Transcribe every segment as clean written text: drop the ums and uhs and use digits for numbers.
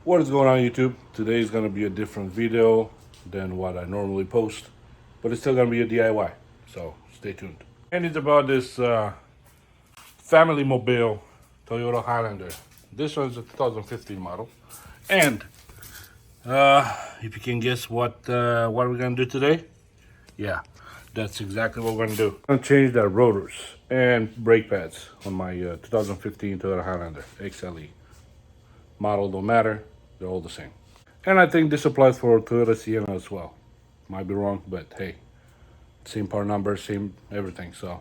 What is going on, YouTube? Today is going to be a different video than what I normally post, but it's still going to be a DIY, so stay tuned. And it's about this family mobile Toyota Highlander. This one's a 2015 model. And if you can guess what we're going to do today, yeah, that's exactly what we're going to do. I'm going to change the rotors and brake pads on my 2015 Toyota Highlander XLE. Model don't matter, they're all the same. And I think this applies for Toyota Sienna as well. Might be wrong, but hey, same part number, same everything, so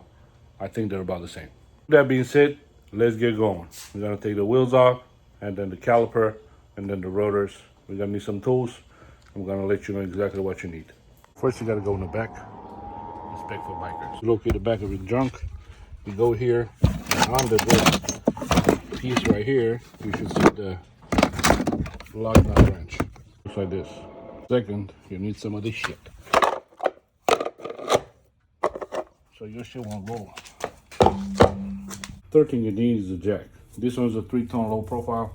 I think they're about the same. That being said, let's get going. We're gonna take the wheels off, and then the caliper, and then the rotors. We're gonna need some tools. I'm gonna let you know exactly what you need. First, you gotta go in the back. Respect for bikers. Locate the back of your junk. You go here, and under this piece right here, you should see the lock nut wrench. Looks like this. Second, you need some of this shit, so your shit won't roll. Third thing you need is a jack. This one's a 3-tone low profile,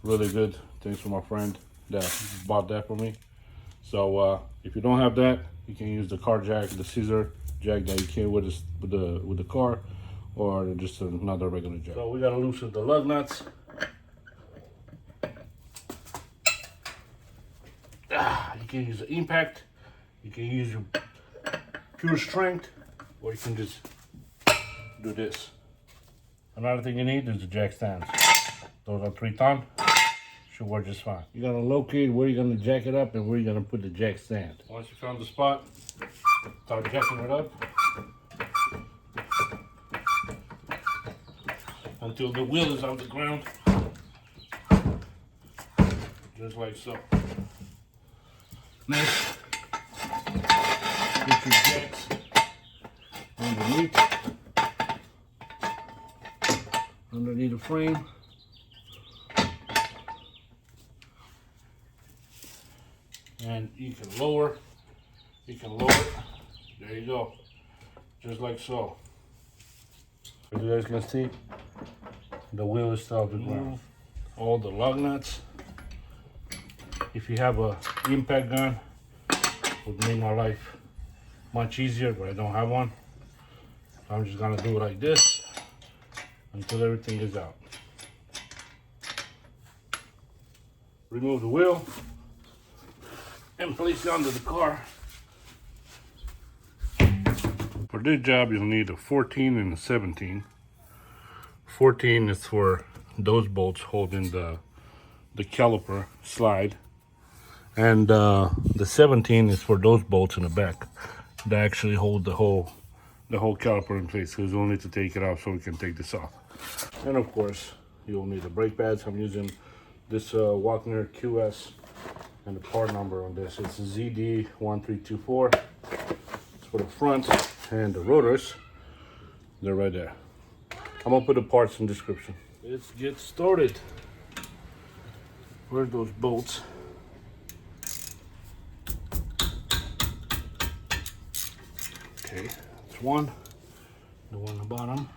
really good. Thanks for my friend that bought that for me. So if you don't have that, you can use the car jack, the scissor jack that you can with the car, or just another regular jack. So we gotta loosen the lug nuts. You can use the impact, you can use your pure strength, or you can just do this. Another thing you need is the jack stands. Those are 3-ton, should work just fine. You gotta locate where you're gonna jack it up and where you're gonna put the jack stand. Once you found the spot, start jacking it up until the wheel is off the ground, just like so. Next, get your jacks underneath the frame. And you can lower it. There you go, just like so. As you guys can see, the wheel is still off the ground. All the lug nuts. If you have a impact gun, would make my life much easier, but I don't have one. So I'm just gonna do it like this until everything is out. Remove the wheel and place it under the car. For this job, you'll need a 14 and a 17. 14 is for those bolts holding the caliper slide. And the 17 is for those bolts in the back that actually hold the whole caliper in place, because we'll need to take it off so we can take this off. And of course, you'll need the brake pads. I'm using this Wagner QS, and the part number on this is ZD1324. It's for the front, and the rotors, they're right there. I'm gonna put the parts in the description. Let's get started. Where's those bolts? Okay, that's one. The one on the bottom.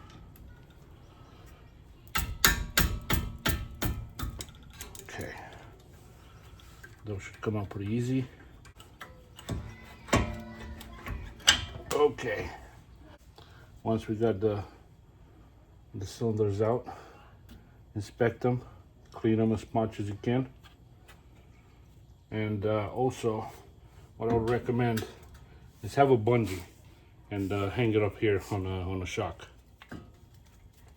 Okay. Those should come out pretty easy. Okay. Once we got the cylinders out, inspect them, clean them as much as you can. And also, what I would recommend is have a bungee and hang it up here on a shock.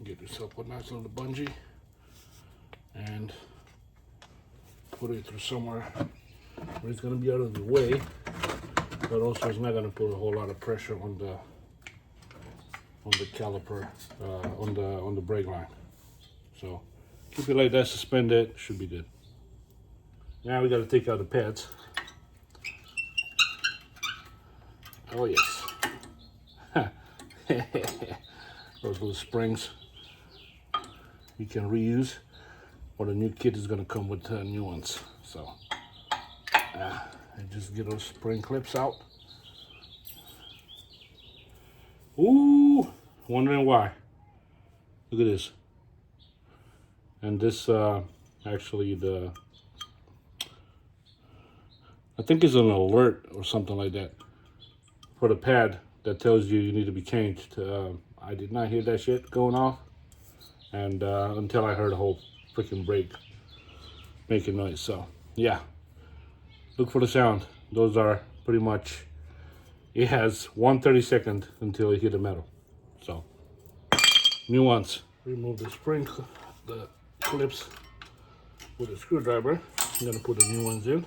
Get yourself a nice little bungee and put it through somewhere where it's gonna be out of the way, but also it's not gonna put a whole lot of pressure on the caliper, on the brake line. So keep it like that, suspended, should be good. Now we gotta take out the pads. Oh yes. Those little springs you can reuse, or the new kit is gonna come with new ones. So and just get those spring clips out. Ooh, wondering why. Look at this. And this actually the I think it's an alert or something like that for the pad that tells you need to be changed. I did not hear that shit going off, and until I heard a whole freaking brake making noise. So yeah, look for the sound. Those are pretty much. It has 1/32 until it hit the metal. So new ones. Remove the spring, the clips with a screwdriver. I'm gonna put the new ones in.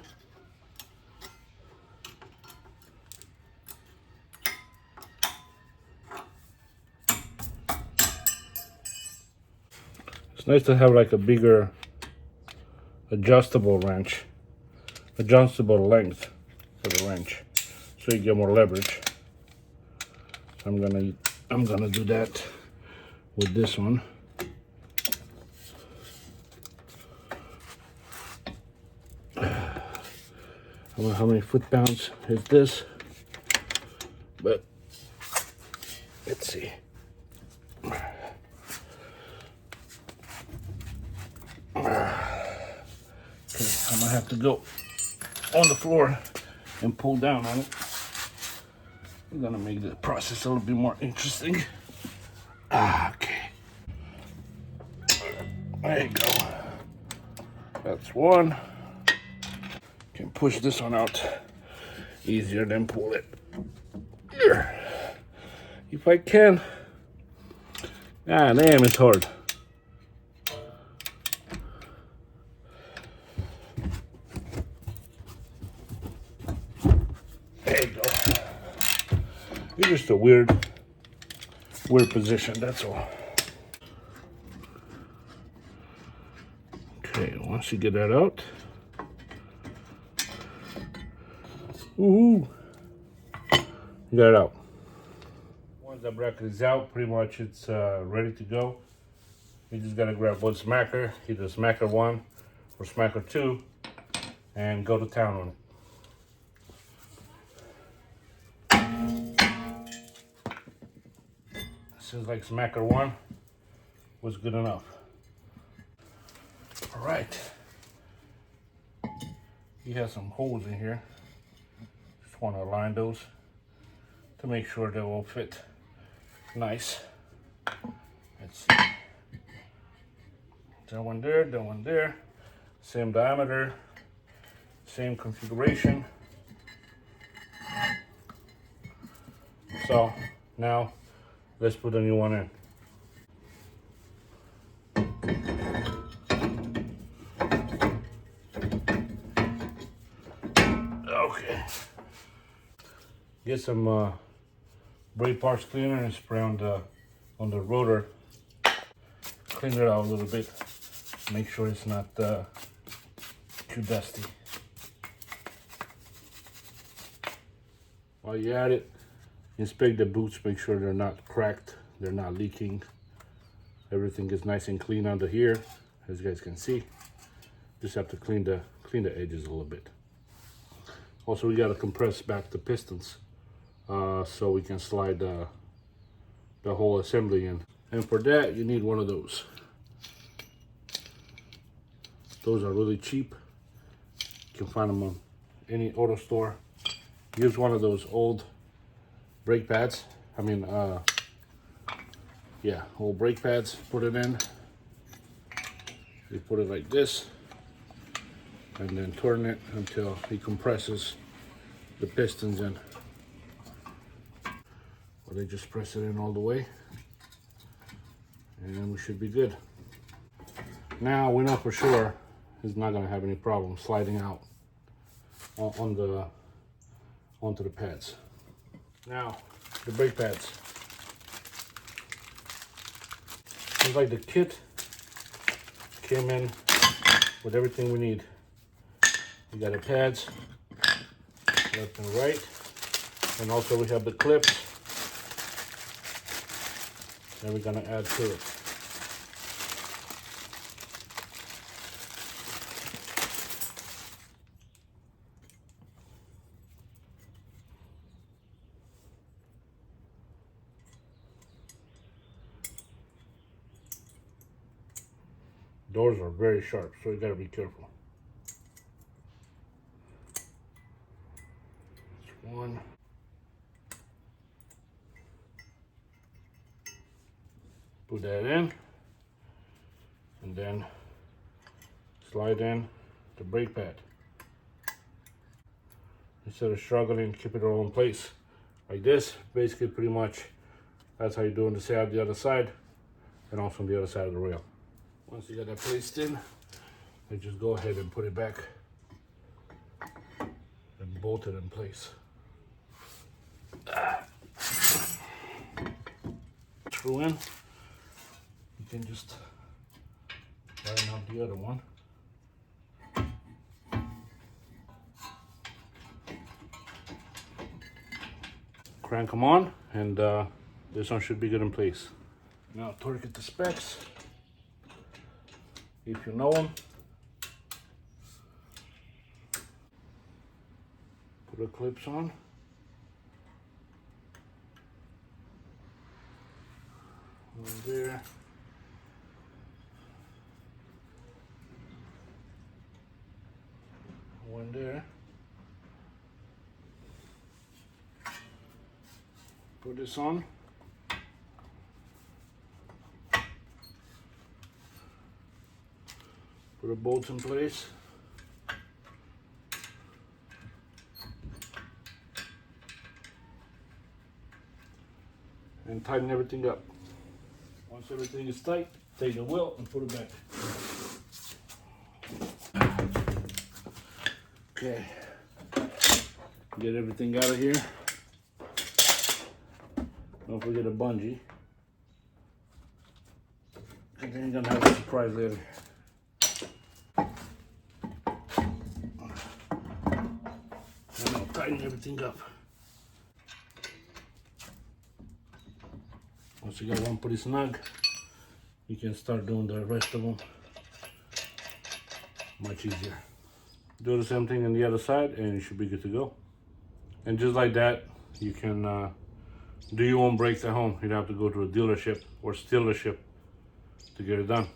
It's nice to have like a bigger adjustable wrench, adjustable length for the wrench, so you get more leverage. So I'm gonna do that with this one. I don't know how many foot-pounds is this, but let's see. Okay, I'm gonna have to go on the floor and pull down on it. We're gonna make the process a little bit more interesting. Okay, there you go. That's one. Can push this one out easier than pull it. If I can. Ah, damn, it's hard. There you go. It's just a weird position, that's all. Okay, once you get that out. Woohoo! You got it out. Once the bracket is out, pretty much it's ready to go. You just gotta grab one smacker, either smacker 1 or smacker 2, and go to town on it. Seems like smacker 1 was good enough. All right. You have some holes in here. Just want to align those to make sure they will fit nice. Let's see. That one there, that one there. Same diameter, same configuration. So now let's put a new one in. Okay. Get some brake parts cleaner and spray on the rotor. Clean it out a little bit. Make sure it's not too dusty. While you're at it, inspect the boots. Make sure they're not cracked. They're not leaking. Everything is nice and clean under here, as you guys can see. Just have to clean the edges a little bit. Also, we got to compress back the pistons so we can slide the whole assembly in. And for that, you need one of those. Those are really cheap. You can find them on any auto store. Use one of those old brake pads. Yeah, old brake pads. Put it in. You put it like this, and then turn it until it compresses the pistons in. Or they just press it in all the way, and we should be good. Now we know for sure it's not going to have any problem sliding out onto the pads. Now the brake pads. Seems like the kit came in with everything we need. We got the pads left and right, and also we have the clips that we're gonna add to it. Doors are very sharp, so you gotta be careful. Put that in, and then slide in the brake pad. Instead of struggling, keep it all in place like this. Basically, pretty much that's how you do on the other side, and also on the other side of the rail. Once you got that placed in, then just go ahead and put it back and bolt it in place. Screw in. You can just line up the other one. Crank them on, and this one should be good in place. Now torque it to specs, if you know them. Put the clips on. One there. One there. Put this on. Put a bolt in place. And tighten everything up. Once everything is tight, take the wheel and put it back. Okay. Get everything out of here. Don't forget a bungee. And then you're gonna have a surprise later. And I'll tighten everything up. Once you got one pretty snug, you can start doing the rest of them much easier. Do the same thing on the other side and you should be good to go. And just like that, you can do your own brakes at home. You don't have to go to a dealership or stealership to get it done.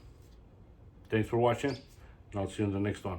Thanks for watching, and I'll see you in the next one.